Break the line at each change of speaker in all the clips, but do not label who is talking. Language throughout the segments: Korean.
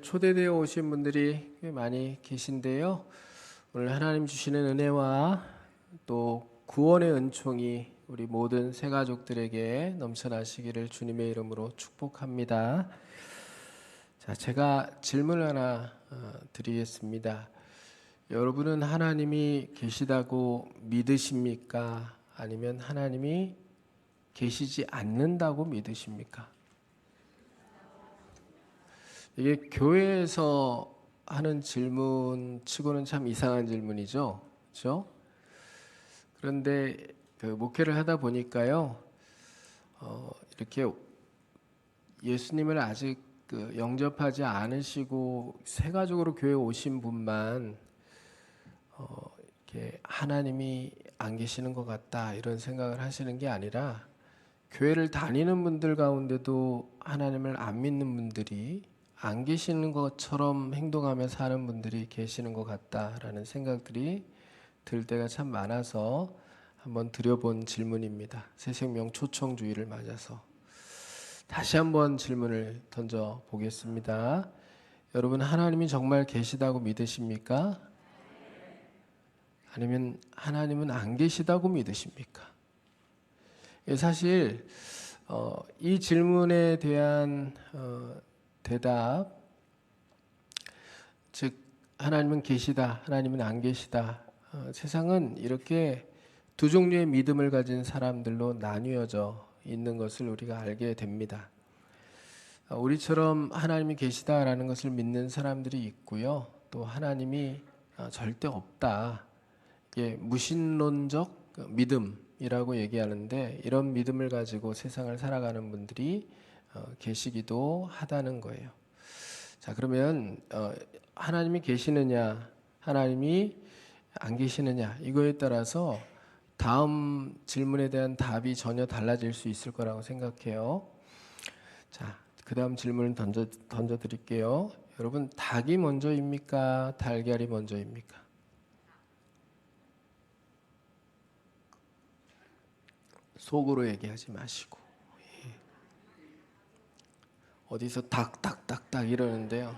초대되어 오신 분들이 꽤 많이 계신데요. 오늘 하나님 주시는 은혜와 또 구원의 은총이 우리 모든 새 가족들에게 넘쳐나시기를 주님의 이름으로 축복합니다. 자, 제가 질문을 하나 드리겠습니다. 여러분은 하나님이 계시다고 믿으십니까? 아니면 하나님이 계시지 않는다고 믿으십니까? 이게 교회에서 하는 질문 치고는 참 이상한 질문이죠. 그렇죠? 그런데 그 목회를 하다 보니까요. 이렇게 예수님을 아직 영접하지 않으시고 새 가족으로 교회 오신 분만 이렇게 하나님이 안 계시는 것 같다 이런 생각을 하시는 게 아니라 교회를 다니는 분들 가운데도 하나님을 안 믿는 분들이 안 계시는 것처럼 행동하며 사는 분들이 계시는 것 같다라는 생각들이 들 때가 참 많아서 한번 드려본 질문입니다. 새생명 초청주의를 맞아서 다시 한번 질문을 던져 보겠습니다. 여러분, 하나님이 정말 계시다고 믿으십니까? 아니면 하나님은 안 계시다고 믿으십니까? 사실 이 질문에 대한 대답, 즉 하나님은 계시다, 하나님은 안 계시다. 세상은 이렇게 두 종류의 믿음을 가진 사람들로 나뉘어져 있는 것을 우리가 알게 됩니다. 우리처럼 하나님이 계시다라는 것을 믿는 사람들이 있고요. 또 하나님이 절대 없다. 이게 무신론적 믿음이라고 얘기하는데 이런 믿음을 가지고 세상을 살아가는 분들이 계시기도 하다는 거예요. 자, 그러면 하나님이 계시느냐, 하나님이 안 계시느냐 이거에 따라서 다음 질문에 대한 답이 전혀 달라질 수 있을 거라고 생각해요. 자, 그 다음 질문을 던져 드릴게요. 여러분, 닭이 먼저입니까? 달걀이 먼저입니까? 속으로 얘기하지 마시고. 어디서 닭 이러는데요.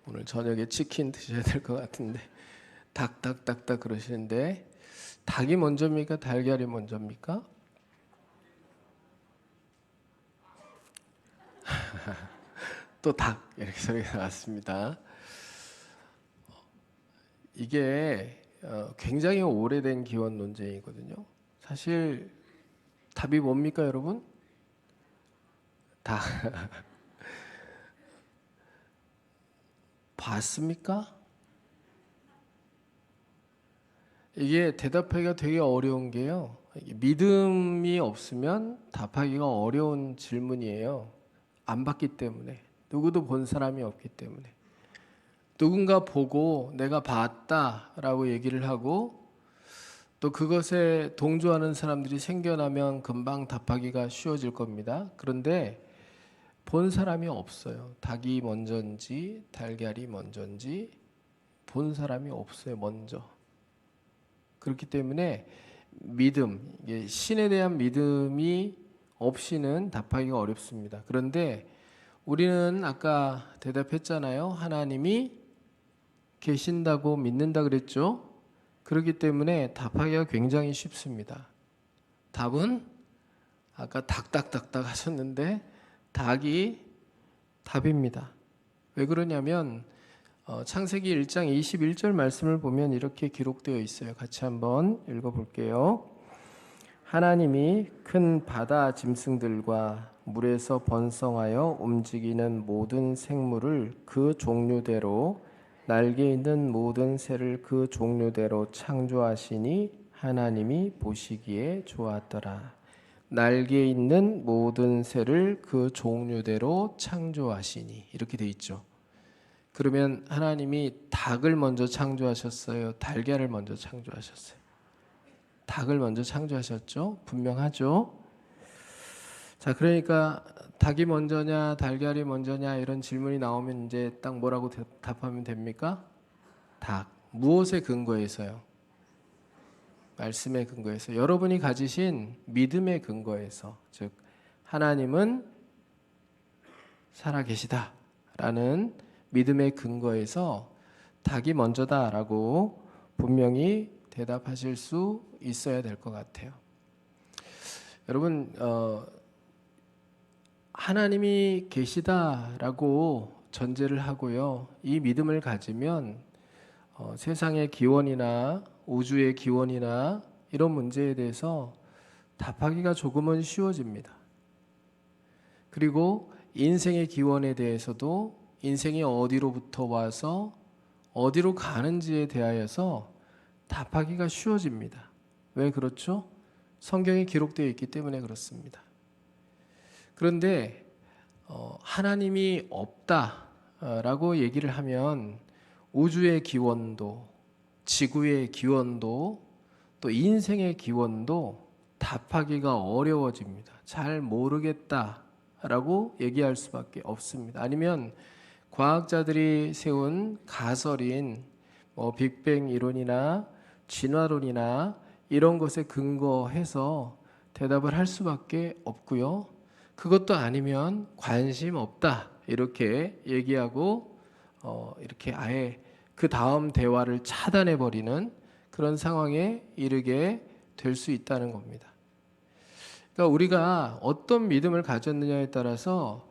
오늘 저녁에 치킨 드셔야 될 것 같은데 닭 그러시는데 닭이 먼저입니까? 달걀이 먼저입니까? 또 닭 이렇게 소리가 나왔습니다. 이게 굉장히 오래된 기원 논쟁이거든요. 사실 답이 뭡니까, 여러분? 닭. 봤습니까? 이게 대답하기가 되게 어려운 게요. 믿음이 없으면 답하기가 어려운 질문이에요. 안 봤기 때문에. 누구도 본 사람이 없기 때문에. 누군가 보고 내가 봤다라고 얘기를 하고 또 그것에 동조하는 사람들이 생겨나면 금방 답하기가 쉬워질 겁니다. 그런데 본 사람이 없어요. 닭이 먼저인지 달걀이 먼저인지 본 사람이 없어요. 먼저. 그렇기 때문에 믿음, 신에 대한 믿음이 없이는 답하기가 어렵습니다. 그런데 우리는 아까 대답했잖아요. 하나님이 계신다고 믿는다 그랬죠. 그렇기 때문에 답하기가 굉장히 쉽습니다. 답은 아까 닭 하셨는데 닭이 답입니다. 왜 그러냐면 창세기 1장 21절 말씀을 보면 이렇게 기록되어 있어요. 같이 한번 읽어볼게요. 하나님이 큰 바다 짐승들과 물에서 번성하여 움직이는 모든 생물을 그 종류대로 날개 있는 모든 새를 그 종류대로 창조하시니 하나님이 보시기에 좋았더라. 날개 있는 모든 새를 그 종류대로 창조하시니 이렇게 돼 있죠. 그러면 하나님이 닭을 먼저 창조하셨어요? 달걀을 먼저 창조하셨어요? 닭을 먼저 창조하셨죠? 분명하죠? 자, 그러니까 닭이 먼저냐 달걀이 먼저냐 이런 질문이 나오면 이제 딱 뭐라고 답하면 됩니까? 닭. 무엇에 근거해서요? 말씀에 근거해서, 여러분이 가지신 믿음의 근거해서, 즉 하나님은 살아계시다라는 믿음의 근거에서 닭이 먼저다라고 분명히 대답하실 수 있어야 될 것 같아요. 여러분, 하나님이 계시다라고 전제를 하고요. 이 믿음을 가지면 세상의 기원이나 우주의 기원이나 이런 문제에 대해서 답하기가 조금은 쉬워집니다. 그리고 인생의 기원에 대해서도 인생이 어디로부터 와서 어디로 가는지에 대하여서 답하기가 쉬워집니다. 왜 그렇죠? 성경에 기록되어 있기 때문에 그렇습니다. 그런데 하나님이 없다라고 얘기를 하면 우주의 기원도, 지구의 기원도, 또 인생의 기원도 답하기가 어려워집니다. 잘 모르겠다라고 얘기할 수밖에 없습니다. 아니면 과학자들이 세운 가설인 빅뱅 이론이나 진화론이나 이런 것에 근거해서 대답을 할 수밖에 없고요. 그것도 아니면 관심 없다 이렇게 얘기하고 이렇게 아예 그 다음 대화를 차단해 버리는 그런 상황에 이르게 될 수 있다는 겁니다. 그러니까 우리가 어떤 믿음을 가졌느냐에 따라서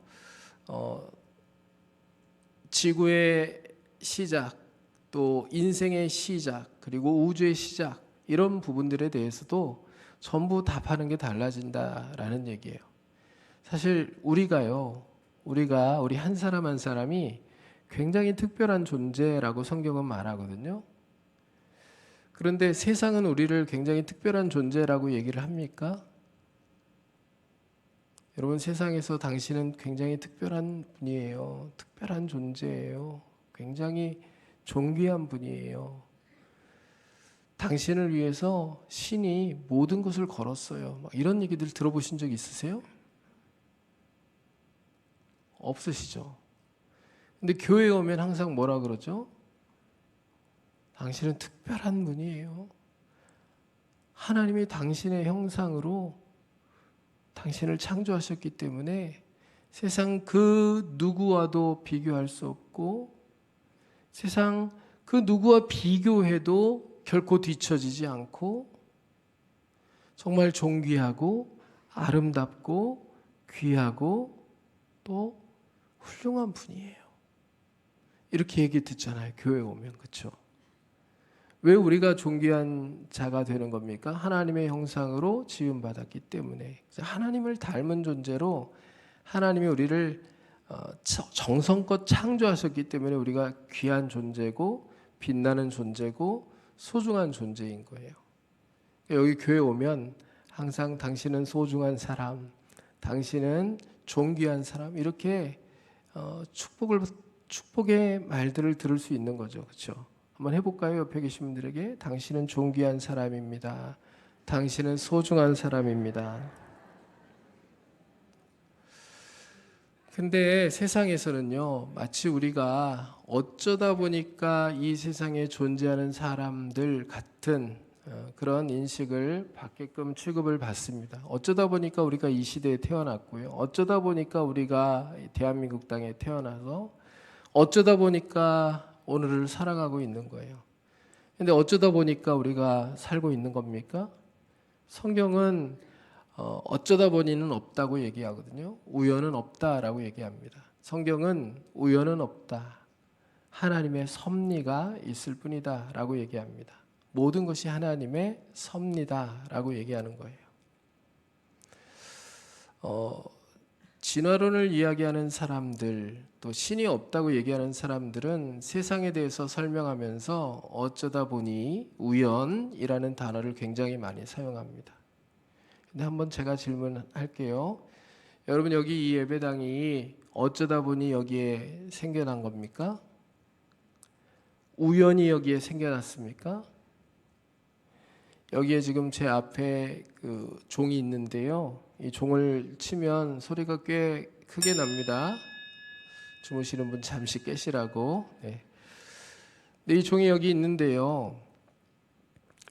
지구의 시작, 또 인생의 시작, 그리고 우주의 시작 이런 부분들에 대해서도 전부 답하는 게 달라진다라는 얘기예요. 사실 우리 한 사람 한 사람이 굉장히 특별한 존재라고 성경은 말하거든요. 그런데 세상은 우리를 굉장히 특별한 존재라고 얘기를 합니까? 여러분, 세상에서 당신은 굉장히 특별한 분이에요. 특별한 존재예요. 굉장히 존귀한 분이에요. 당신을 위해서 신이 모든 것을 걸었어요. 막 이런 얘기들 들어보신 적 있으세요? 없으시죠? 근데 교회에 오면 항상 뭐라 그러죠? 당신은 특별한 분이에요. 하나님이 당신의 형상으로 당신을 창조하셨기 때문에 세상 그 누구와도 비교할 수 없고 세상 그 누구와 비교해도 결코 뒤처지지 않고 정말 존귀하고 아름답고 귀하고 또 훌륭한 분이에요. 이렇게 얘기 듣잖아요. 교회 오면. 그렇죠? 왜 우리가 존귀한 자가 되는 겁니까? 하나님의 형상으로 지음받았기 때문에. 하나님을 닮은 존재로 하나님이 우리를 정성껏 창조하셨기 때문에 우리가 귀한 존재고 빛나는 존재고 소중한 존재인 거예요. 여기 교회 오면 항상 당신은 소중한 사람, 당신은 존귀한 사람 이렇게 축복의 말들을 들을 수 있는 거죠. 그렇죠? 한번 해볼까요? 옆에 계신 분들에게 당신은 존귀한 사람입니다. 당신은 소중한 사람입니다. 근데 세상에서는요, 마치 우리가 어쩌다 보니까 이 세상에 존재하는 사람들 같은 그런 인식을 받게끔 취급을 받습니다. 어쩌다 보니까 우리가 이 시대에 태어났고요. 어쩌다 보니까 우리가 대한민국 땅에 태어나서 어쩌다 보니까 오늘을 살아가고 있는 거예요. 근데 어쩌다 보니까 우리가 살고 있는 겁니까? 성경은 어쩌다 보니는 없다고 얘기하거든요. 우연은 없다라고 얘기합니다. 성경은 우연은 없다. 하나님의 섭리가 있을 뿐이다라고 얘기합니다. 모든 것이 하나님의 섭리다라고 얘기하는 거예요. 진화론을 이야기하는 사람들, 또 신이 없다고 얘기하는 사람들은 세상에 대해서 설명하면서 어쩌다 보니 우연이라는 단어를 굉장히 많이 사용합니다. 근데 한번 제가 질문할게요. 여러분, 여기 이 예배당이 어쩌다 보니 여기에 생겨난 겁니까? 우연히 여기에 생겨났습니까? 여기에 지금 제 앞에 그 종이 있는데요. 이 종을 치면 소리가 꽤 크게 납니다. 주무시는 분 잠시 깨시라고. 네. 근데 이 종이 여기 있는데요.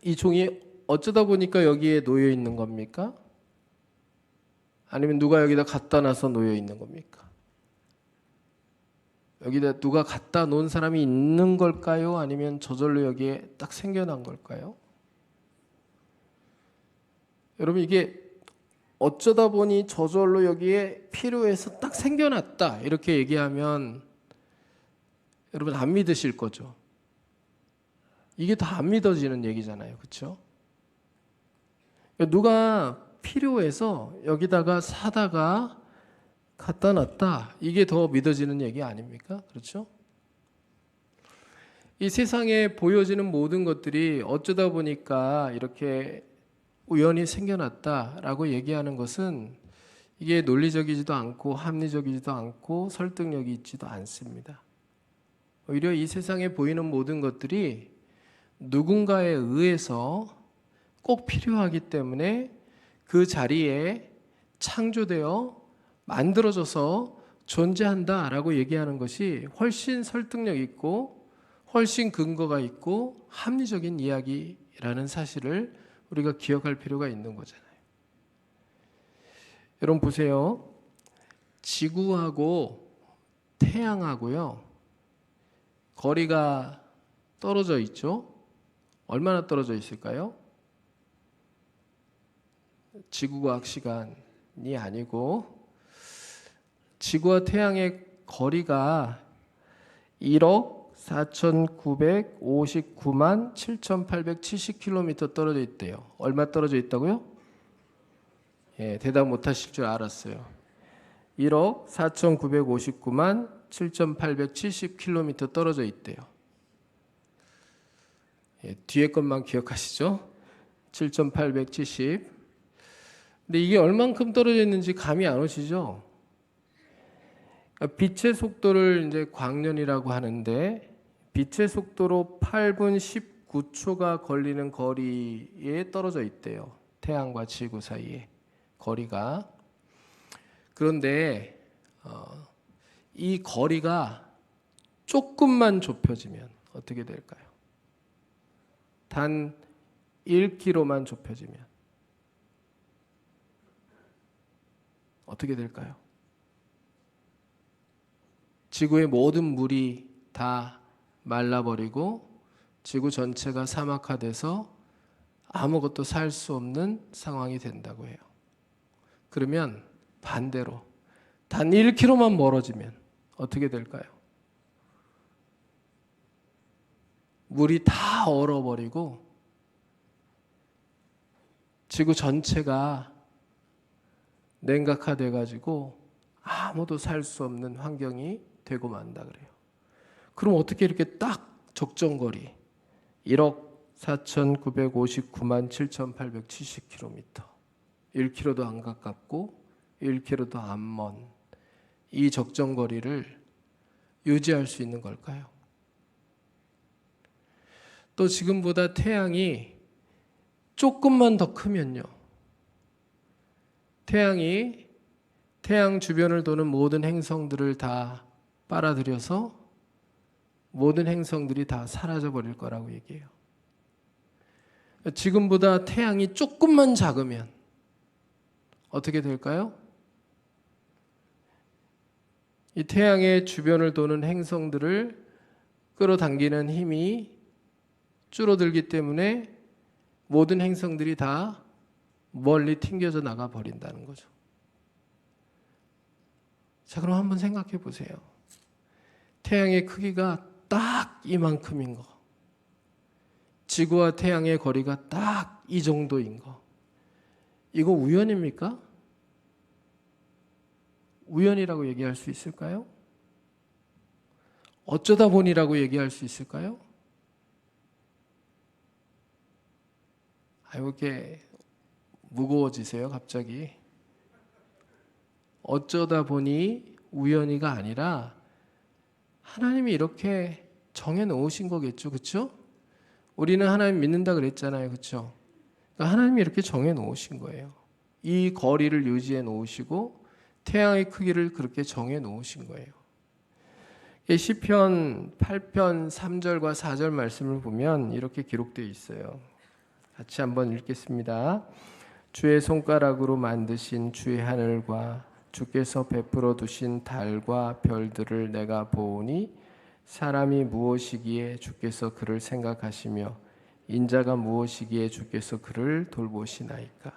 이 종이 어쩌다 보니까 여기에 놓여 있는 겁니까? 아니면 누가 여기다 갖다 놔서 놓여 있는 겁니까? 여기다 누가 갖다 놓은 사람이 있는 걸까요? 아니면 저절로 여기에 딱 생겨난 걸까요? 여러분, 이게 어쩌다 보니 저절로 여기에 필요해서 딱 생겨났다 이렇게 얘기하면 여러분 안 믿으실 거죠. 이게 다 안 믿어지는 얘기잖아요. 그렇죠? 누가 필요해서 여기다가 사다가 갖다 놨다, 이게 더 믿어지는 얘기 아닙니까? 그렇죠? 이 세상에 보여지는 모든 것들이 어쩌다 보니까 이렇게 우연히 생겨났다라고 얘기하는 것은 이게 논리적이지도 않고 합리적이지도 않고 설득력이 있지도 않습니다. 오히려 이 세상에 보이는 모든 것들이 누군가에 의해서 꼭 필요하기 때문에 그 자리에 창조되어 만들어져서 존재한다라고 얘기하는 것이 훨씬 설득력 있고 훨씬 근거가 있고 합리적인 이야기라는 사실을 우리가 기억할 필요가 있는 거잖아요. 여러분 보세요. 지구하고 태양하고요, 거리가 떨어져 있죠? 얼마나 떨어져 있을까요? 지구과학 시간이 아니고 지구와 태양의 거리가 1억 4,959만 7,870km 떨어져 있대요. 얼마 떨어져 있다고요? 예, 대답 못 하실 줄 알았어요. 1억 4,959만 7,870km 떨어져 있대요. 예, 뒤에 것만 기억하시죠? 7,870. 근데 이게 얼만큼 떨어져 있는지 감이 안 오시죠? 빛의 속도를 이제 광년이라고 하는데, 빛의 속도로 8분 19초가 걸리는 거리에 떨어져 있대요. 태양과 지구 사이에 거리가. 그런데 이 거리가 조금만 좁혀지면 어떻게 될까요? 단 1km만 좁혀지면 어떻게 될까요? 지구의 모든 물이 다 말라버리고 지구 전체가 사막화돼서 아무것도 살 수 없는 상황이 된다고 해요. 그러면 반대로 단 1km만 멀어지면 어떻게 될까요? 물이 다 얼어버리고 지구 전체가 냉각화돼 가지고 아무도 살 수 없는 환경이 되고 만다 그래요. 그럼 어떻게 이렇게 딱 적정거리 1억 4,959만 7,870km, 1km도 안 가깝고 1km도 안 먼 이 적정거리를 유지할 수 있는 걸까요? 또 지금보다 태양이 조금만 더 크면요, 태양이 태양 주변을 도는 모든 행성들을 다 빨아들여서 모든 행성들이 다 사라져 버릴 거라고 얘기해요. 지금보다 태양이 조금만 작으면 어떻게 될까요? 이 태양의 주변을 도는 행성들을 끌어당기는 힘이 줄어들기 때문에 모든 행성들이 다 멀리 튕겨져 나가 버린다는 거죠. 자, 그럼 한번 생각해 보세요. 태양의 크기가 딱 이만큼인 거, 지구와 태양의 거리가 딱 이 정도인 거, 이거 우연입니까? 우연이라고 얘기할 수 있을까요? 어쩌다 보니라고 얘기할 수 있을까요? 아이고, 이렇게 무거워지세요 갑자기. 어쩌다 보니 우연이가 아니라 하나님이 이렇게 정해 놓으신 거겠죠. 그렇죠? 우리는 하나님 믿는다 그랬잖아요. 그렇죠? 그러니까 하나님이 이렇게 정해 놓으신 거예요. 이 거리를 유지해 놓으시고 태양의 크기를 그렇게 정해 놓으신 거예요. 시편 8편 3절과 4절 말씀을 보면 이렇게 기록되어 있어요. 같이 한번 읽겠습니다. 주의 손가락으로 만드신 주의 하늘과 주께서 베풀어 두신 달과 별들을 내가 보오니 사람이 무엇이기에 주께서 그를 생각하시며 인자가 무엇이기에 주께서 그를 돌보시나이까.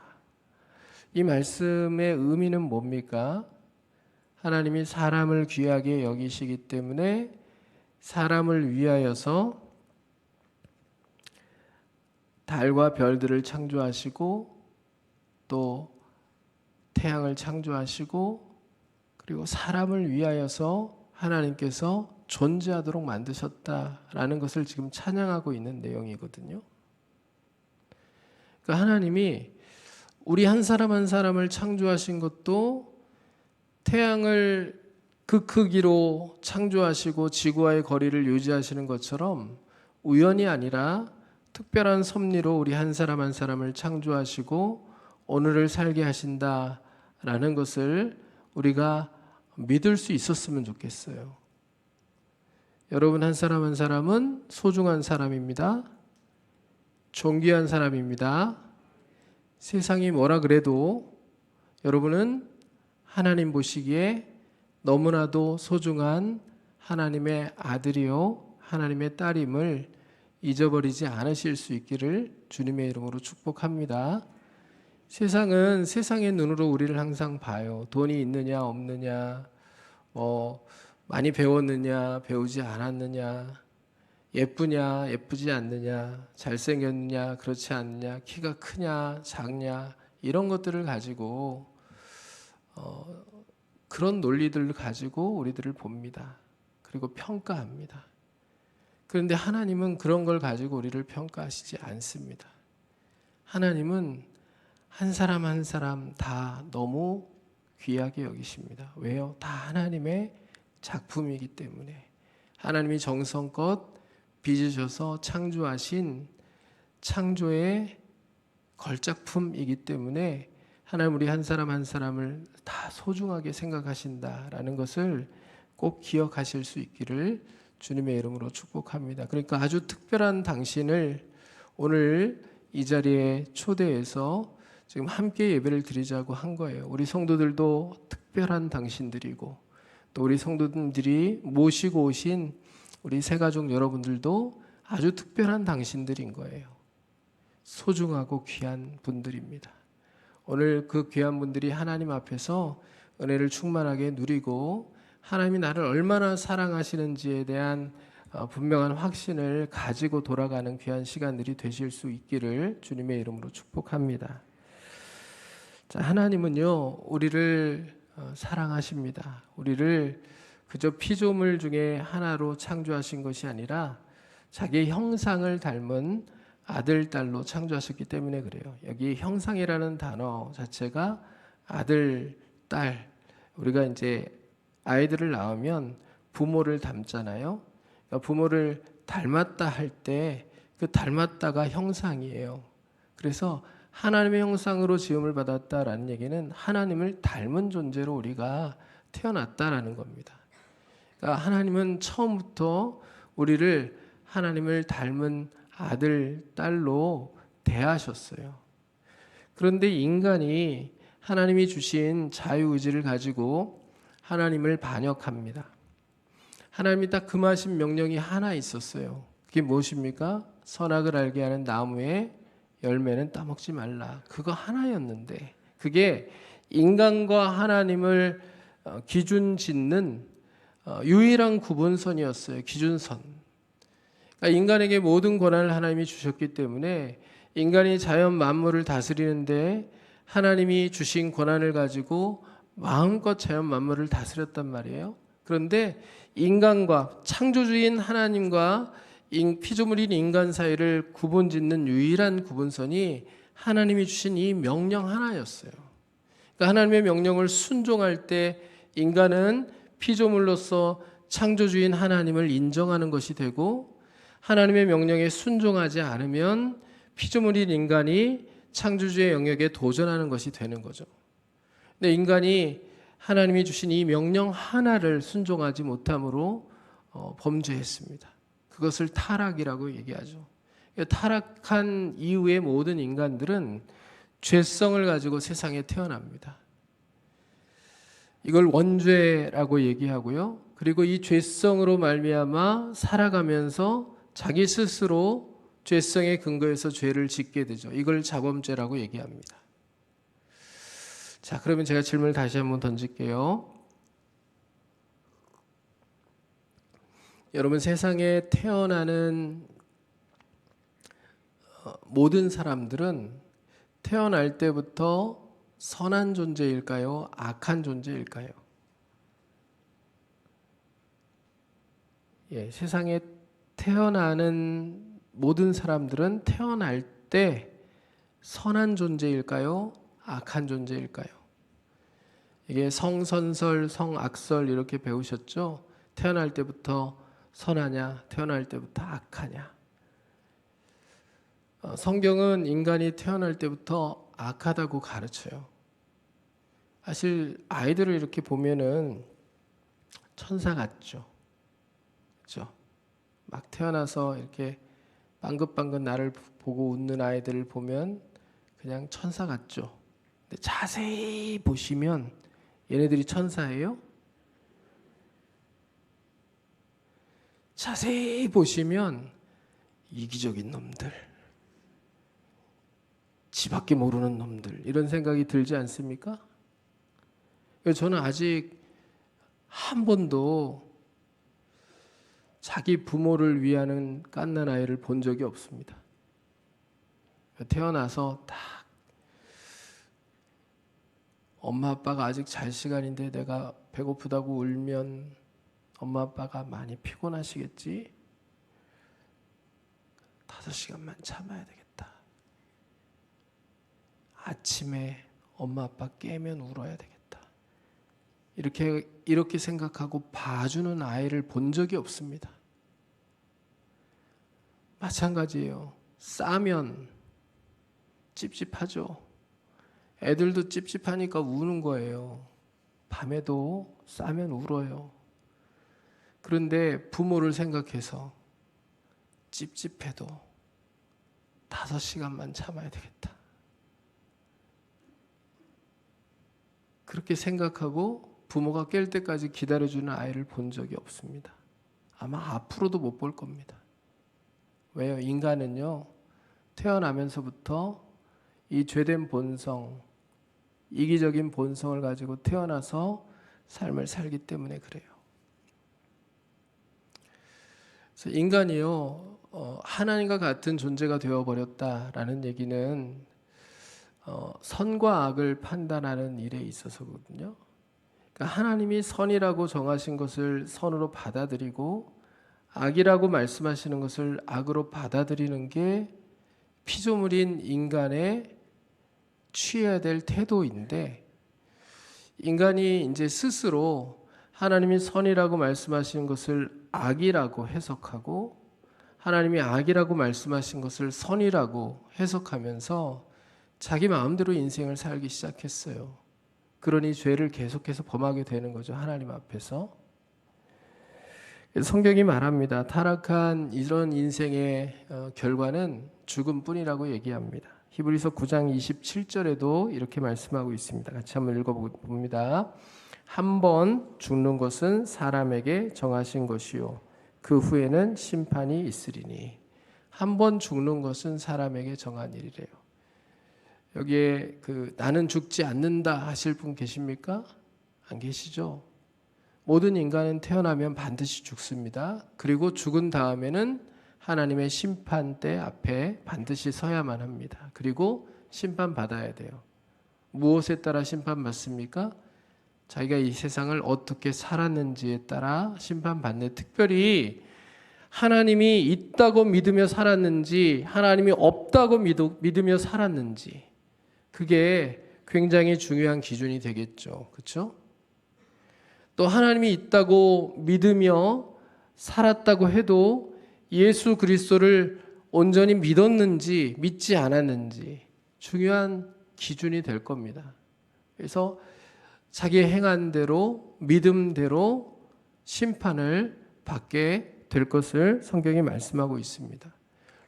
이 말씀의 의미는 뭡니까? 하나님이 사람을 귀하게 여기시기 때문에 사람을 위하여서 달과 별들을 창조하시고 또 태양을 창조하시고 그리고 사람을 위하여서 하나님께서 존재하도록 만드셨다라는 것을 지금 찬양하고 있는 내용이거든요. 그러니까 하나님이 우리 한 사람 한 사람을 창조하신 것도 태양을 그 크기로 창조하시고 지구와의 거리를 유지하시는 것처럼 우연이 아니라 특별한 섭리로 우리 한 사람 한 사람을 창조하시고 오늘을 살게 하신다라는 것을 우리가 믿을 수 있었으면 좋겠어요. 여러분 한 사람 한 사람은 소중한 사람입니다. 존귀한 사람입니다. 세상이 뭐라 그래도 여러분은 하나님 보시기에 너무나도 소중한 하나님의 아들이요 하나님의 딸임을 잊어버리지 않으실 수 있기를 주님의 이름으로 축복합니다. 세상은 세상의 눈으로 우리를 항상 봐요. 돈이 있느냐 없느냐, 많이 배웠느냐 배우지 않았느냐, 예쁘냐 예쁘지 않느냐, 잘생겼느냐 그렇지 않느냐, 키가 크냐 작냐 이런 것들을 가지고 그런 논리들을 가지고 우리들을 봅니다. 그리고 평가합니다. 그런데 하나님은 그런 걸 가지고 우리를 평가하시지 않습니다. 하나님은 한 사람 한 사람 다 너무 귀하게 여기십니다. 왜요? 다 하나님의 작품이기 때문에. 하나님이 정성껏 빚으셔서 창조하신 창조의 걸작품이기 때문에 하나님 우리 한 사람 한 사람을 다 소중하게 생각하신다라는 것을 꼭 기억하실 수 있기를 주님의 이름으로 축복합니다. 그러니까 아주 특별한 당신을 오늘 이 자리에 초대해서 지금 함께 예배를 드리자고 한 거예요. 우리 성도들도 특별한 당신들이고 또 우리 성도들이 모시고 오신 우리 새가족 여러분들도 아주 특별한 당신들인 거예요. 소중하고 귀한 분들입니다. 오늘 그 귀한 분들이 하나님 앞에서 은혜를 충만하게 누리고 하나님이 나를 얼마나 사랑하시는지에 대한 분명한 확신을 가지고 돌아가는 귀한 시간들이 되실 수 있기를 주님의 이름으로 축복합니다. 자, 하나님은요 우리를 사랑하십니다. 우리를 그저 피조물 중에 하나로 창조하신 것이 아니라 자기의 형상을 닮은 아들, 딸로 창조하셨기 때문에 그래요. 여기 형상이라는 단어 자체가 아들, 딸, 우리가 이제 아이들을 낳으면 부모를 닮잖아요. 그러니까 부모를 닮았다 할 때 그 닮았다가 형상이에요. 그래서 하나님의 형상으로 지음을 받았다라는 얘기는 하나님을 닮은 존재로 우리가 태어났다라는 겁니다. 그러니까 하나님은 처음부터 우리를 하나님을 닮은 아들, 딸로 대하셨어요. 그런데 인간이 하나님이 주신 자유의지를 가지고 하나님을 반역합니다. 하나님이 딱 금하신 명령이 하나 있었어요. 그게 무엇입니까? 선악을 알게 하는 나무의 열매는 따먹지 말라. 그거 하나였는데 그게 인간과 하나님을 기준 짓는 유일한 구분선이었어요. 기준선. 그러니까 인간에게 모든 권한을 하나님이 주셨기 때문에 인간이 자연 만물을 다스리는데 하나님이 주신 권한을 가지고 마음껏 자연 만물을 다스렸단 말이에요. 그런데 인간과 창조주인 하나님과 피조물인 인간 사이를 구분짓는 유일한 구분선이 하나님이 주신 이 명령 하나였어요. 그러니까 하나님의 명령을 순종할 때 인간은 피조물로서 창조주인 하나님을 인정하는 것이 되고 하나님의 명령에 순종하지 않으면 피조물인 인간이 창조주의 영역에 도전하는 것이 되는 거죠. 근데 인간이 하나님이 주신 이 명령 하나를 순종하지 못함으로 범죄했습니다. 그것을 타락이라고 얘기하죠. 타락한 이후의 모든 인간들은 죄성을 가지고 세상에 태어납니다. 이걸 원죄라고 얘기하고요. 그리고 이 죄성으로 말미암아 살아가면서 자기 스스로 죄성의 근거에서 죄를 짓게 되죠. 이걸 자범죄라고 얘기합니다. 자, 그러면 제가 질문을 다시 한번 던질게요. 여러분, 세상에 태어나는 모든 사람들은 태어날 때부터 선한 존재일까요? 악한 존재일까요? 예, 세상에 태어나는 모든 사람들은 태어날 때 선한 존재일까요? 악한 존재일까요? 이게 성선설, 성악설 이렇게 배우셨죠? 태어날 때부터 선하냐, 태어날 때부터 악하냐. 성경은 인간이 태어날 때부터 악하다고 가르쳐요. 사실 아이들을 이렇게 보면은 천사 같죠. 그렇죠? 막 태어나서 이렇게 방긋방긋 나를 보고 웃는 아이들을 보면 그냥 천사 같죠. 근데 자세히 보시면 얘네들이 천사예요? 자세히 보시면 이기적인 놈들, 지밖에 모르는 놈들, 이런 생각이 들지 않습니까? 저는 아직 한 번도 자기 부모를 위하는 갓난 아이를 본 적이 없습니다. 태어나서 딱 엄마 아빠가 아직 잘 시간인데 내가 배고프다고 울면 엄마 아빠가 많이 피곤하시겠지? 5시간만 참아야 되겠다. 아침에 엄마 아빠 깨면 울어야 되겠다. 이렇게 생각하고 봐주는 아이를 본 적이 없습니다. 마찬가지예요. 싸면 찝찝하죠. 애들도 찝찝하니까 우는 거예요. 밤에도 싸면 울어요. 그런데 부모를 생각해서 찝찝해도 5시간만 참아야 되겠다. 그렇게 생각하고 부모가 깰 때까지 기다려주는 아이를 본 적이 없습니다. 아마 앞으로도 못 볼 겁니다. 왜요? 인간은요, 태어나면서부터 이 죄된 본성, 이기적인 본성을 가지고 태어나서 삶을 살기 때문에 그래요. 그래서 인간이요, 하나님과 같은 존재가 되어버렸다라는 얘기는 선과 악을 판단하는 일에 있어서거든요. 그러니까 하나님이 선이라고 정하신 것을 선으로 받아들이고 악이라고 말씀하시는 것을 악으로 받아들이는 게 피조물인 인간의 취해야 될 태도인데, 인간이 이제 스스로 하나님이 선이라고 말씀하시는 것을 악이라고 해석하고 하나님이 악이라고 말씀하신 것을 선이라고 해석하면서 자기 마음대로 인생을 살기 시작했어요. 그러니 죄를 계속해서 범하게 되는 거죠. 하나님 앞에서. 성경이 말합니다. 타락한 이런 인생의 결과는 죽음뿐이라고 얘기합니다. 히브리서 9장 27절에도 이렇게 말씀하고 있습니다. 같이 한번 읽어봅니다. 한 번 죽는 것은 사람에게 정하신 것이요 그 후에는 심판이 있으리니. 한 번 죽는 것은 사람에게 정한 일이래요. 여기에 나는 죽지 않는다 하실 분 계십니까? 안 계시죠? 모든 인간은 태어나면 반드시 죽습니다. 그리고 죽은 다음에는 하나님의 심판대 앞에 반드시 서야만 합니다. 그리고 심판받아야 돼요. 무엇에 따라 심판받습니까? 자기가 이 세상을 어떻게 살았는지에 따라 심판받는, 특별히 하나님이 있다고 믿으며 살았는지 하나님이 없다고 믿으며 살았는지, 그게 굉장히 중요한 기준이 되겠죠. 그렇죠? 또 하나님이 있다고 믿으며 살았다고 해도 예수 그리스도를 온전히 믿었는지 믿지 않았는지 중요한 기준이 될 겁니다. 그래서 자기 행한 대로 믿음대로 심판을 받게 될 것을 성경이 말씀하고 있습니다.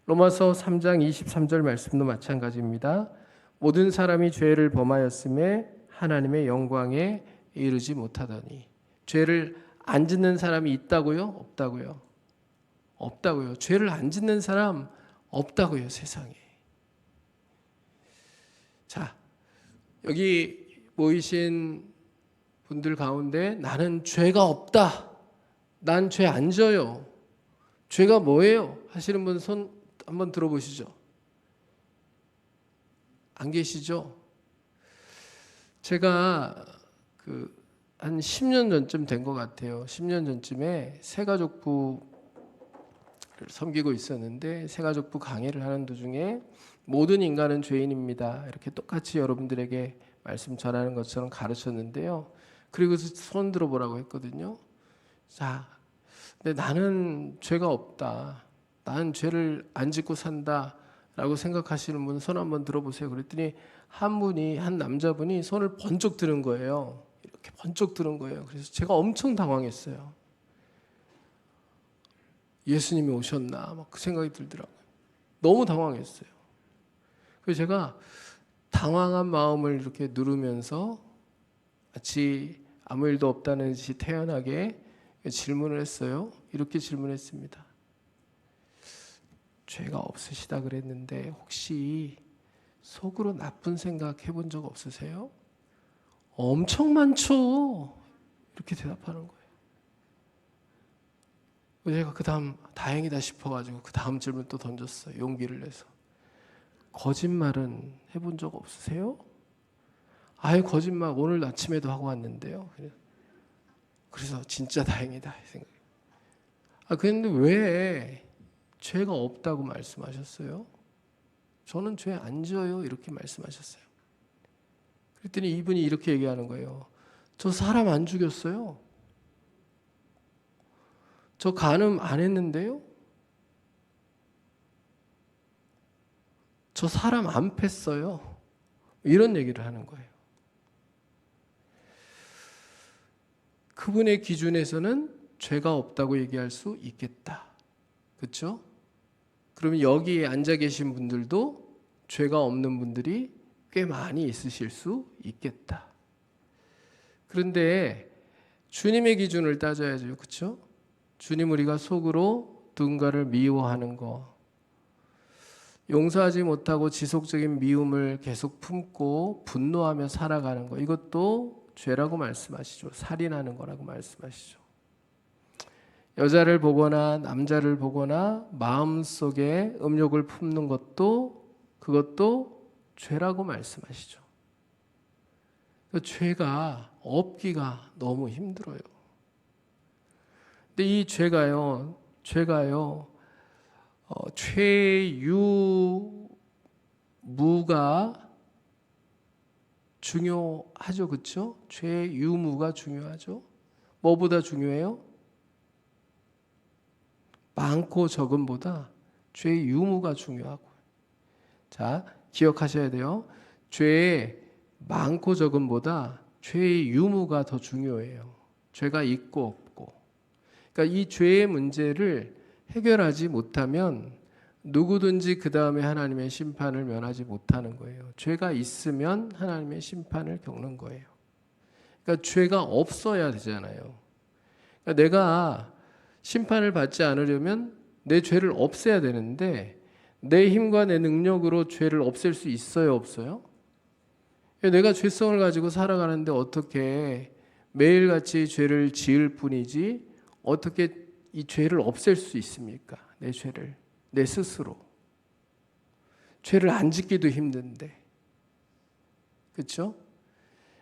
로마서 3장 23절 말씀도 마찬가지입니다. 모든 사람이 죄를 범하였음에 하나님의 영광에 이르지 못하더니. 죄를 안 짓는 사람이 있다고요? 없다고요? 없다고요. 죄를 안 짓는 사람 없다고요, 세상에. 자, 여기 모이신 분들 가운데 나는 죄가 없다, 난 죄 안 져요, 죄가 뭐예요? 하시는 분 손 한번 들어보시죠. 안 계시죠? 제가 한 10년 전쯤 된 것 같아요. 10년 전쯤에 새가족부를 섬기고 있었는데, 새가족부 강의를 하는 도중에 모든 인간은 죄인입니다, 이렇게 똑같이 여러분들에게 말씀 전하는 것처럼 가르쳤는데요. 그리고 손 들어보라고 했거든요. 자, 근데 나는 죄가 없다, 나는 죄를 안 짓고 산다 라고 생각하시는 분 손 한번 들어보세요. 그랬더니 한 남자분이 손을 번쩍 드는 거예요. 이렇게 번쩍 드는 거예요. 그래서 제가 엄청 당황했어요. 예수님이 오셨나 막 그 생각이 들더라고요. 너무 당황했어요. 그래서 제가 당황한 마음을 이렇게 누르면서 마치 아무 일도 없다는 듯이 태연하게 질문을 했어요. 이렇게 질문했습니다. 죄가 없으시다 그랬는데 혹시 속으로 나쁜 생각 해본 적 없으세요? 엄청 많죠. 이렇게 대답하는 거예요. 제가 그 다음 다행이다 싶어가지고 그 다음 질문 또 던졌어요. 용기를 내서. 거짓말은 해본 적 없으세요? 아예 거짓말 오늘 아침에도 하고 왔는데요. 그래서 진짜 다행이다 이 생각. 그런데 왜 죄가 없다고 말씀하셨어요? 저는 죄 안 지어요 이렇게 말씀하셨어요. 그랬더니 이분이 이렇게 얘기하는 거예요. 저 사람 안 죽였어요. 저 간음 안 했는데요. 저 사람 안 팼어요. 이런 얘기를 하는 거예요. 그분의 기준에서는 죄가 없다고 얘기할 수 있겠다. 그렇죠? 그러면 여기에 앉아 계신 분들도 죄가 없는 분들이 꽤 많이 있으실 수 있겠다. 그런데 주님의 기준을 따져야죠. 그렇죠? 주님 우리가 속으로 누군가를 미워하는 거, 용서하지 못하고 지속적인 미움을 계속 품고 분노하며 살아가는 거, 이것도 죄라고 말씀하시죠. 살인하는 거라고 말씀하시죠. 여자를 보거나 남자를 보거나 마음속에 음욕을 품는 것도 그것도 죄라고 말씀하시죠. 죄가 없기가 너무 힘들어요. 근데 이 죄가요 죄유무가 중요하죠, 그렇죠? 죄유무가 중요하죠. 뭐보다 중요해요? 많고 적음보다 죄유무가 중요하고. 자, 기억하셔야 돼요. 죄의 많고 적음보다 죄의 유무가 더 중요해요. 죄가 있고 없고. 그러니까 이 죄의 문제를 해결하지 못하면 누구든지 그 다음에 하나님의 심판을 면하지 못하는 거예요. 죄가 있으면 하나님의 심판을 겪는 거예요. 그러니까 죄가 없어야 되잖아요. 그러니까 내가 심판을 받지 않으려면 내 죄를 없애야 되는데 내 힘과 내 능력으로 죄를 없앨 수 있어요, 없어요? 내가 죄성을 가지고 살아가는데 어떻게 매일같이 죄를 지을 뿐이지 어떻게 이 죄를 없앨 수 있습니까? 내 죄를 내 스스로. 죄를 안 짓기도 힘든데. 그렇죠?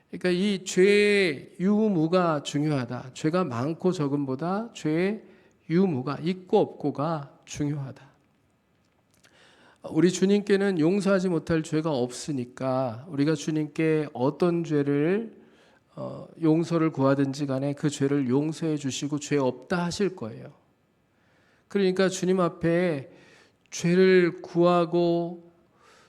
그러니까 이 죄의 유무가 중요하다. 죄가 많고 적음보다 죄의 유무가 있고 없고가 중요하다. 우리 주님께는 용서하지 못할 죄가 없으니까 우리가 주님께 어떤 죄를 용서를 구하든지 간에 그 죄를 용서해 주시고 죄 없다 하실 거예요. 그러니까 주님 앞에 죄를 구하고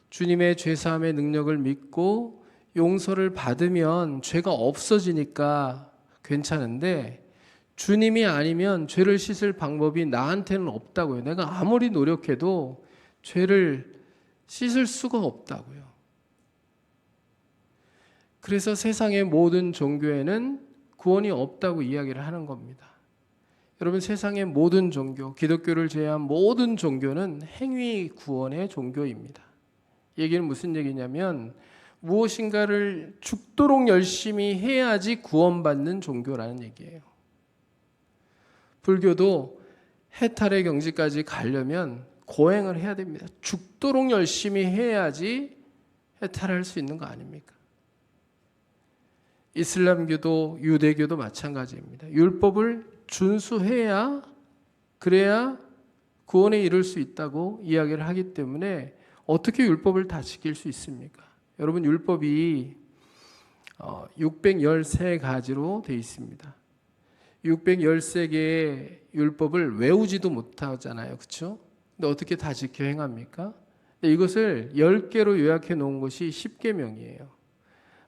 주님의 죄사함의 능력을 믿고 용서를 받으면 죄가 없어지니까 괜찮은데 주님이 아니면 죄를 씻을 방법이 나한테는 없다고요. 내가 아무리 노력해도 죄를 씻을 수가 없다고요. 그래서 세상의 모든 종교에는 구원이 없다고 이야기를 하는 겁니다. 여러분, 세상의 모든 종교, 기독교를 제외한 모든 종교는 행위 구원의 종교입니다. 얘기는 무슨 얘기냐면 무엇인가를 죽도록 열심히 해야지 구원받는 종교라는 얘기예요. 불교도 해탈의 경지까지 가려면 고행을 해야 됩니다. 죽도록 열심히 해야지 해탈할 수 있는 거 아닙니까? 이슬람교도 유대교도 마찬가지입니다. 율법을 준수해야, 그래야 구원에 이를 수 있다고 이야기를 하기 때문에 어떻게 율법을 다 지킬 수 있습니까? 여러분, 율법이 613가지로 되어 있습니다. 613개의 율법을 외우지도 못하잖아요. 그렇죠? 근데 어떻게 다 지켜 행합니까? 이것을 10개로 요약해 놓은 것이 10계명이에요.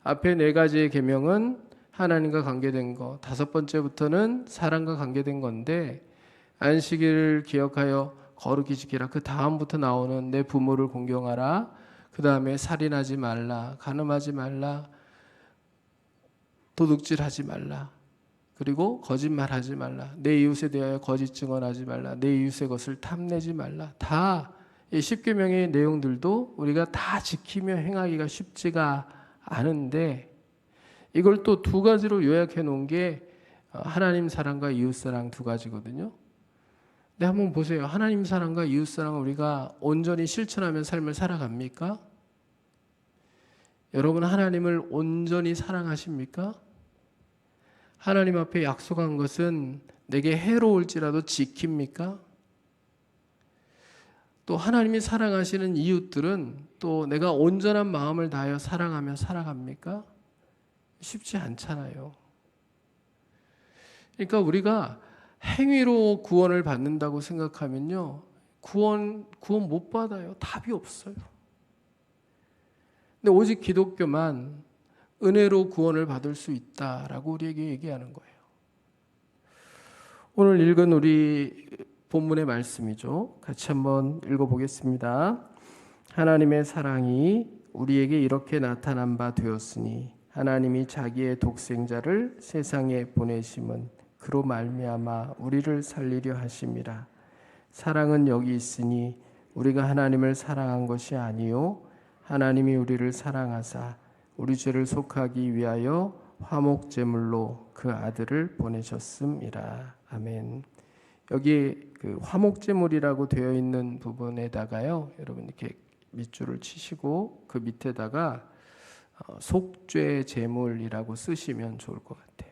앞에 4가지의 계명은 하나님과 관계된 거, 5번째부터는 사람과 관계된 건데, 안식일을 기억하여 거룩히 지키라. 그 다음부터 나오는 내 부모를 공경하라. 그 다음에 살인하지 말라, 간음하지 말라, 도둑질하지 말라, 그리고 거짓말하지 말라, 내 이웃에 대하여 거짓 증언하지 말라, 내 이웃의 것을 탐내지 말라. 다 이 10계명의 내용들도 우리가 다 지키며 행하기가 쉽지가 않은데, 이걸 또 2가지로 요약해 놓은 게 하나님 사랑과 이웃 사랑 2가지거든요. 근데 한번 보세요. 하나님 사랑과 이웃 사랑을 우리가 온전히 실천하며 삶을 살아갑니까? 여러분, 하나님을 온전히 사랑하십니까? 하나님 앞에 약속한 것은 내게 해로울지라도 지킵니까? 또 하나님이 사랑하시는 이웃들은 또 내가 온전한 마음을 다하여 사랑하며 살아갑니까? 쉽지 않잖아요. 그러니까 우리가 행위로 구원을 받는다고 생각하면요, 구원 못 받아요. 답이 없어요. 근데 오직 기독교만 은혜로 구원을 받을 수 있다라고 우리에게 얘기하는 거예요. 오늘 읽은 우리 본문의 말씀이죠. 같이 한번 읽어보겠습니다. 하나님의 사랑이 우리에게 이렇게 나타난 바 되었으니 하나님이 자기의 독생자를 세상에 보내심은 그로 말미암아 우리를 살리려 하심이라. 사랑은 여기 있으니 우리가 하나님을 사랑한 것이 아니요 하나님이 우리를 사랑하사 우리 죄를 속하기 위하여 화목제물로 그 아들을 보내셨음이라. 아멘. 여기 그 화목제물이라고 되어 있는 부분에다가요, 여러분 이렇게 밑줄을 치시고 그 밑에다가 속죄제물이라고 쓰시면 좋을 것 같아요.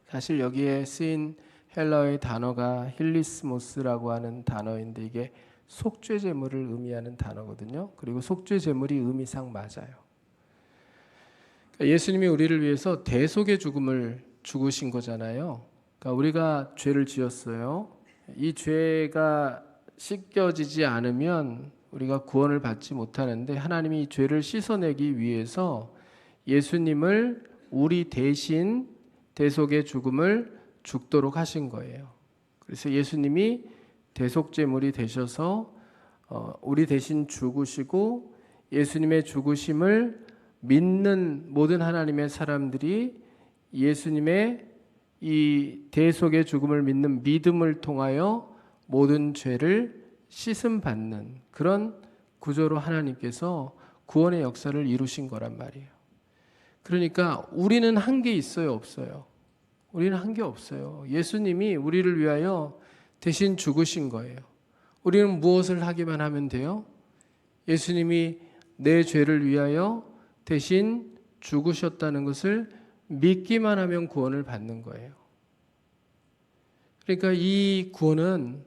사실 여기에 쓰인 헬라어의 단어가 힐리스모스라고 하는 단어인데 이게 속죄제물을 의미하는 단어거든요. 그리고 속죄제물이 의미상 맞아요. 예수님이 우리를 위해서 대속의 죽음을 죽으신 거잖아요. 그러니까 우리가 죄를 지었어요. 이 죄가 씻겨지지 않으면 우리가 구원을 받지 못하는데, 하나님이 이 죄를 씻어내기 위해서 예수님을 우리 대신 대속의 죽음을 죽도록 하신 거예요. 그래서 예수님이 대속제물이 되셔서 우리 대신 죽으시고, 예수님의 죽으심을 믿는 모든 하나님의 사람들이 예수님의 이 대속의 죽음을 믿는 믿음을 통하여 모든 죄를 씻음 받는 그런 구조로 하나님께서 구원의 역사를 이루신 거란 말이에요. 그러니까 우리는 한 게 있어요, 없어요? 우리는 한 게 없어요. 예수님이 우리를 위하여 대신 죽으신 거예요. 우리는 무엇을 하기만 하면 돼요? 예수님이 내 죄를 위하여 대신 죽으셨다는 것을 믿기만 하면 구원을 받는 거예요. 그러니까 이 구원은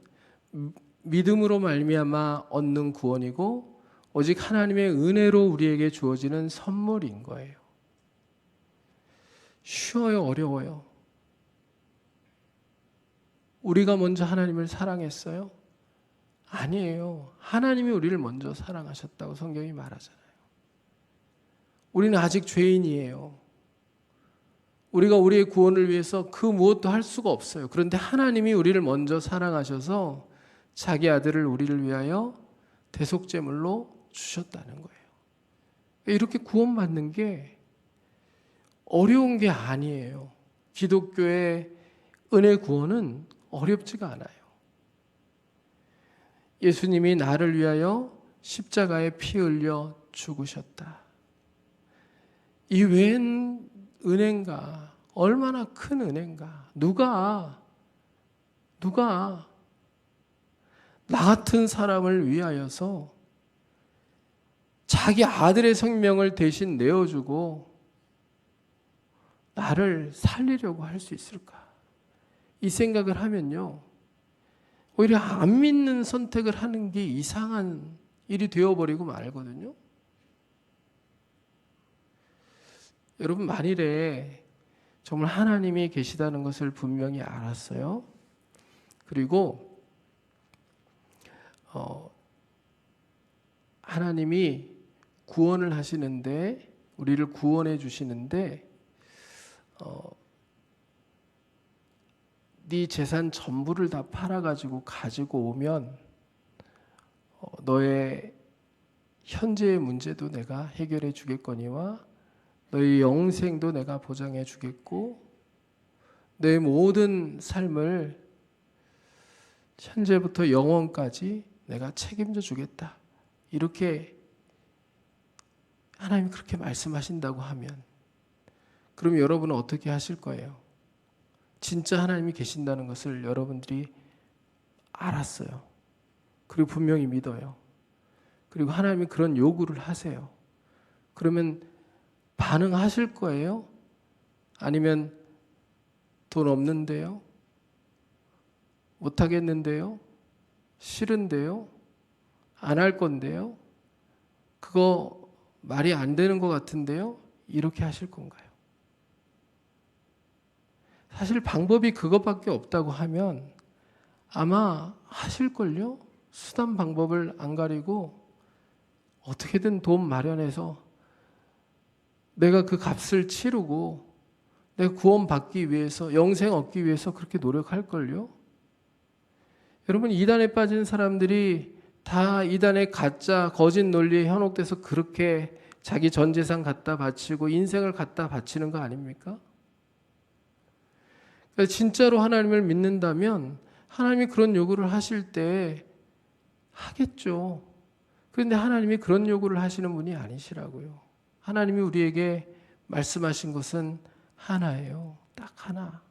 믿음으로 말미암아 얻는 구원이고 오직 하나님의 은혜로 우리에게 주어지는 선물인 거예요. 쉬워요, 어려워요? 우리가 먼저 하나님을 사랑했어요? 아니에요. 하나님이 우리를 먼저 사랑하셨다고 성경이 말하잖아요. 우리는 아직 죄인이에요. 우리가 우리의 구원을 위해서 그 무엇도 할 수가 없어요. 그런데 하나님이 우리를 먼저 사랑하셔서 자기 아들을 우리를 위하여 대속제물로 주셨다는 거예요. 이렇게 구원받는 게 어려운 게 아니에요. 기독교의 은혜 구원은 어렵지가 않아요. 예수님이 나를 위하여 십자가에 피 흘려 죽으셨다. 이 웬 은혜인가? 얼마나 큰 은혜인가? 누가 나 같은 사람을 위하여서 자기 아들의 생명을 대신 내어주고 나를 살리려고 할 수 있을까? 이 생각을 하면요, 오히려 안 믿는 선택을 하는 게 이상한 일이 되어버리고 말거든요. 여러분, 만일에 정말 하나님이 계시다는 것을 분명히 알았어요. 그리고 하나님이 구원을 하시는데, 우리를 구원해 주시는데, 네 재산 전부를 다 팔아가지고 가지고 오면 너의 현재의 문제도 내가 해결해 주겠거니와 너의 영생도 내가 보장해 주겠고 너의 모든 삶을 현재부터 영원까지 내가 책임져 주겠다. 이렇게 하나님이 그렇게 말씀하신다고 하면 그럼 여러분은 어떻게 하실 거예요? 진짜 하나님이 계신다는 것을 여러분들이 알았어요. 그리고 분명히 믿어요. 그리고 하나님이 그런 요구를 하세요. 그러면 반응하실 거예요? 아니면 돈 없는데요? 못하겠는데요? 싫은데요? 안 할 건데요? 그거 말이 안 되는 것 같은데요? 이렇게 하실 건가요? 사실 방법이 그것밖에 없다고 하면 아마 하실걸요? 수단 방법을 안 가리고 어떻게든 돈 마련해서 내가 그 값을 치르고 내가 구원받기 위해서, 영생 얻기 위해서 그렇게 노력할걸요? 여러분, 이단에 빠진 사람들이 다 이단의 가짜 거짓 논리에 현혹돼서 그렇게 자기 전 재산 갖다 바치고 인생을 갖다 바치는 거 아닙니까? 그러니까 진짜로 하나님을 믿는다면 하나님이 그런 요구를 하실 때 하겠죠. 그런데 하나님이 그런 요구를 하시는 분이 아니시라고요. 하나님이 우리에게 말씀하신 것은 하나예요. 딱 하나.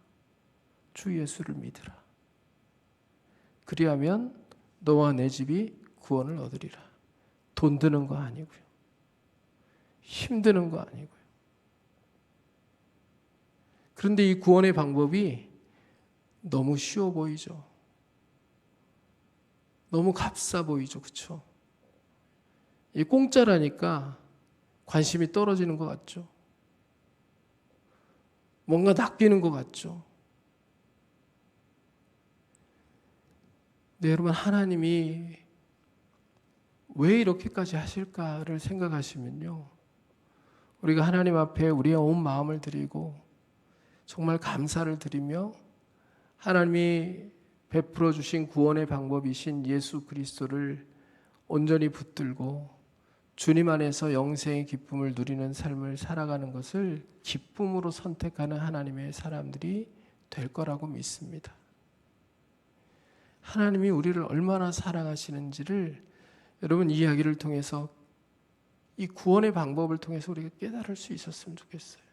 주 예수를 믿으라. 그리하면 너와 내 집이 구원을 얻으리라. 돈 드는 거 아니고요. 힘드는 거 아니고요. 그런데 이 구원의 방법이 너무 쉬워 보이죠. 너무 값싸 보이죠. 그렇죠? 이 공짜라니까 관심이 떨어지는 것 같죠. 뭔가 낚이는 것 같죠. 네, 여러분, 하나님이 왜 이렇게까지 하실까를 생각하시면요, 우리가 하나님 앞에 우리의 온 마음을 드리고 정말 감사를 드리며 하나님이 베풀어 주신 구원의 방법이신 예수 그리스도를 온전히 붙들고 주님 안에서 영생의 기쁨을 누리는 삶을 살아가는 것을 기쁨으로 선택하는 하나님의 사람들이 될 거라고 믿습니다. 하나님이 우리를 얼마나 사랑하시는지를 여러분 이 이야기를 통해서, 이 구원의 방법을 통해서 우리가 깨달을 수 있었으면 좋겠어요.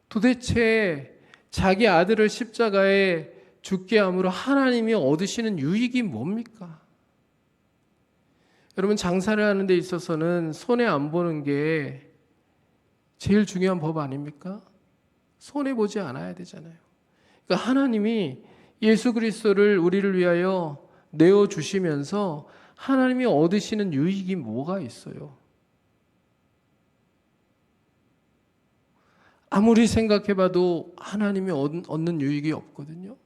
도대체 자기 아들을 십자가에 죽게 함으로 하나님이 얻으시는 유익이 뭡니까? 여러분, 장사를 하는 데 있어서는 손해 안 보는 게 제일 중요한 법 아닙니까? 손해 보지 않아야 되잖아요. 그러니까 하나님이 예수 그리스도를 우리를 위하여 내어주시면서 하나님이 얻으시는 유익이 뭐가 있어요? 아무리 생각해봐도 하나님이 얻는 유익이 없거든요.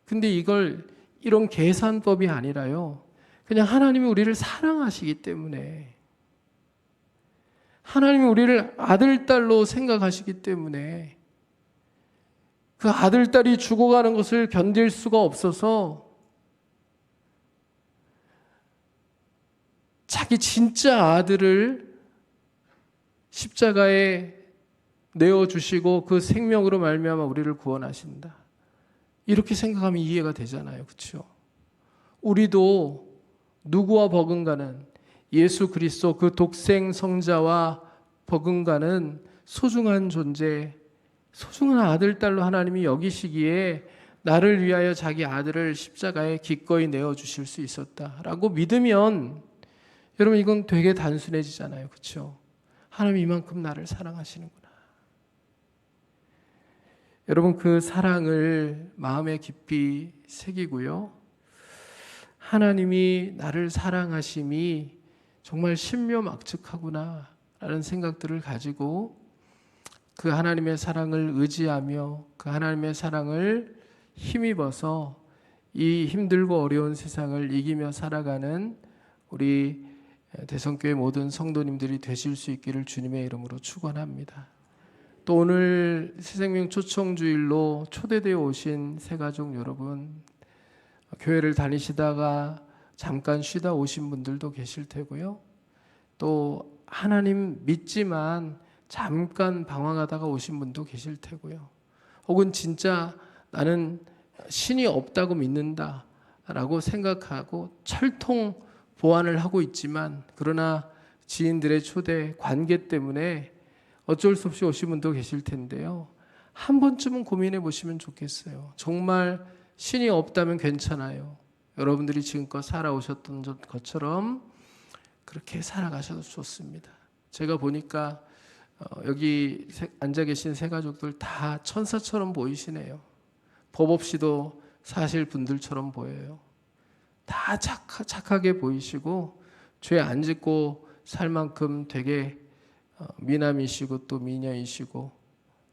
근데 이런 계산법이 아니라요, 그냥 하나님이 우리를 사랑하시기 때문에, 하나님이 우리를 아들, 딸로 생각하시기 때문에 그 아들, 딸이 죽어가는 것을 견딜 수가 없어서 자기 진짜 아들을 십자가에 내어주시고 그 생명으로 말미암아 우리를 구원하신다. 이렇게 생각하면 이해가 되잖아요. 그렇죠? 우리도 누구와 버금가는 예수 그리스도 그 독생 성자와 버금가는 소중한 존재, 소중한 아들, 딸로 하나님이 여기시기에 나를 위하여 자기 아들을 십자가에 기꺼이 내어주실 수 있었다라고 믿으면 여러분 이건 되게 단순해지잖아요. 그렇죠? 하나님 이만큼 나를 사랑하시는구나. 여러분 그 사랑을 마음에 깊이 새기고요. 하나님이 나를 사랑하심이 정말 신묘막측하구나 라는 생각들을 가지고 그 하나님의 사랑을 의지하며 그 하나님의 사랑을 힘입어서 이 힘들고 어려운 세상을 이기며 살아가는 우리 대성교회 모든 성도님들이 되실 수 있기를 주님의 이름으로 축원합니다. 또 오늘 새생명 초청주일로 초대되어 오신 새가족 여러분, 교회를 다니시다가 잠깐 쉬다 오신 분들도 계실 테고요. 또 하나님 믿지만 잠깐 방황하다가 오신 분도 계실 테고요. 혹은 진짜 나는 신이 없다고 믿는다라고 생각하고 철통 보완을 하고 있지만 그러나 지인들의 초대 관계 때문에 어쩔 수 없이 오신 분도 계실 텐데요. 한 번쯤은 고민해 보시면 좋겠어요. 정말 신이 없다면 괜찮아요. 여러분들이 지금껏 살아오셨던 것처럼 그렇게 살아가셔도 좋습니다. 제가 보니까 여기 앉아 계신 새 가족들 다 천사처럼 보이시네요. 법 없이도 사실 분들처럼 보여요. 다 착하게 보이시고 죄 안 짓고 살 만큼 되게 미남이시고 또 미녀이시고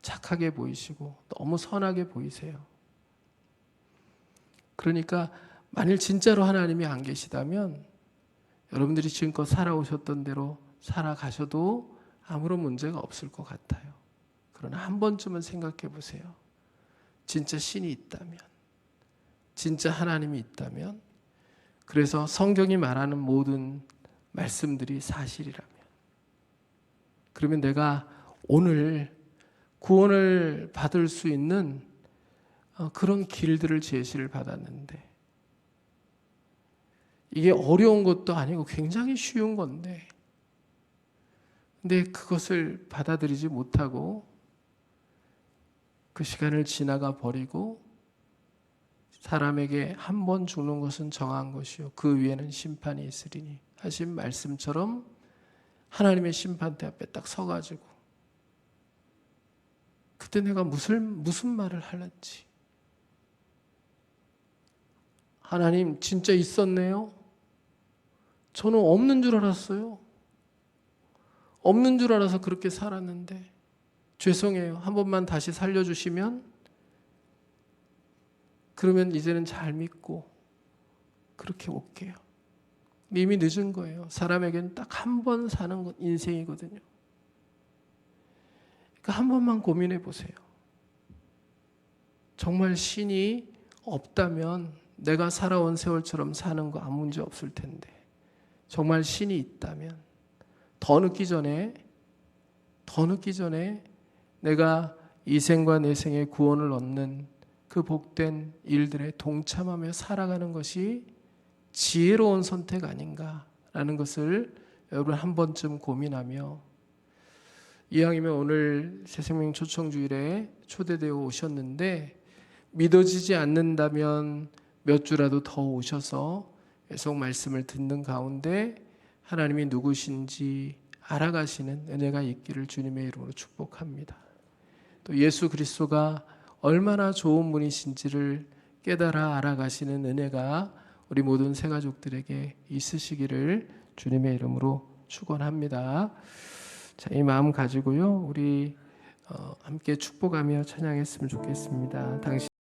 착하게 보이시고 너무 선하게 보이세요. 그러니까 만일 진짜로 하나님이 안 계시다면 여러분들이 지금껏 살아오셨던 대로 살아가셔도 아무런 문제가 없을 것 같아요. 그러나 한 번쯤은 생각해 보세요. 진짜 신이 있다면, 진짜 하나님이 있다면, 그래서 성경이 말하는 모든 말씀들이 사실이라면, 그러면 내가 오늘 구원을 받을 수 있는 그런 길들을 제시를 받았는데, 이게 어려운 것도 아니고 굉장히 쉬운 건데, 근데 그것을 받아들이지 못하고 그 시간을 지나가 버리고 사람에게 한 번 죽는 것은 정한 것이요 그 위에는 심판이 있으리니 하신 말씀처럼 하나님의 심판대 앞에 딱 서가지고 그때 내가 무슨 말을 할는지, 하나님 진짜 있었네요? 저는 없는 줄 알았어요. 없는 줄 알아서 그렇게 살았는데 죄송해요. 한 번만 다시 살려주시면 그러면 이제는 잘 믿고 그렇게 올게요. 이미 늦은 거예요. 사람에게는 딱 한 번 사는 인생이거든요. 그러니까 한 번만 고민해 보세요. 정말 신이 없다면 내가 살아온 세월처럼 사는 거 아무 문제 없을 텐데, 정말 신이 있다면 더 늦기 전에 내가 이 생과 내 생의 구원을 얻는 그 복된 일들에 동참하며 살아가는 것이 지혜로운 선택 아닌가라는 것을 여러분 한 번쯤 고민하며, 이왕이면 오늘 새생명 초청주일에 초대되어 오셨는데 믿어지지 않는다면 몇 주라도 더 오셔서 계속 말씀을 듣는 가운데 하나님이 누구신지 알아가시는 은혜가 있기를 주님의 이름으로 축복합니다. 또 예수 그리스도가 얼마나 좋은 분이신지를 깨달아 알아가시는 은혜가 우리 모든 새가족들에게 있으시기를 주님의 이름으로 축원합니다. 자, 이 마음 가지고요, 우리 함께 축복하며 찬양했으면 좋겠습니다. 당신